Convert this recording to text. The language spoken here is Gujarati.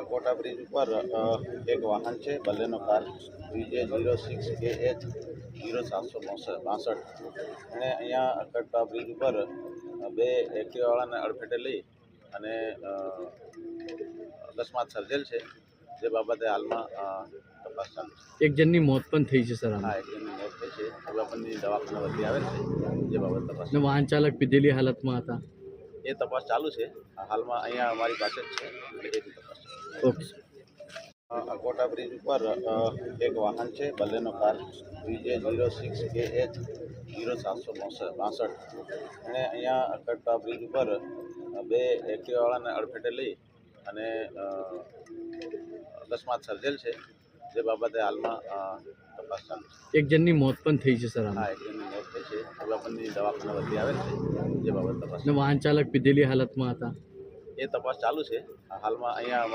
અકોટા બ્રિજ ઉપર એક વાહન છે બલેનો કાર VJ06KH0762. એણે અહીંયા અકોટા બ્રિજ ઉપર બે એક્ટિવાવાળાને અડફેટે લઈ અને અકસ્માત સર્જેલ છે, જે બાબતે હાલમાં તપાસ ચાલુ છે. એક જણની મોત પણ થઈ છે સર. હા, એક જણની મોત થઈ છે. અબલાપનની દવાખાના વતી આવેલ છે, જે બાબત તપાસ ને વાહન ચાલક પીધેલી હાલતમાં હતા. એ તપાસ ચાલુ છે. હાલમાં અહીંયા અમારી પાસે જ છે, એટલે એ તપાસ ચાલુ છે. ઓકે. અકોટા બ્રિજ ઉપર એક વાહન છે બલેનો કાર VJ06KH0762. એણે અહીંયા અકોટા બ્રિજ ઉપર બે એક્ટિવાવાળાને અડફેટે લઈ અને અકસ્માત સર્જેલ છે, જે બાબતે હાલમાં તપાસ ચાલુ છે. એક જણની મોત પણ થઈ છે સર. હા, એક જણની મોત થઈ છે. અબલાપનની દવાખાના વતી આવેલ છે, જે બાબત તપાસ. ને વાહન ચાલક પીધેલી હાલતમાં હતા. એ તપાસ ચાલુ છે. હાલમાં અહીંયા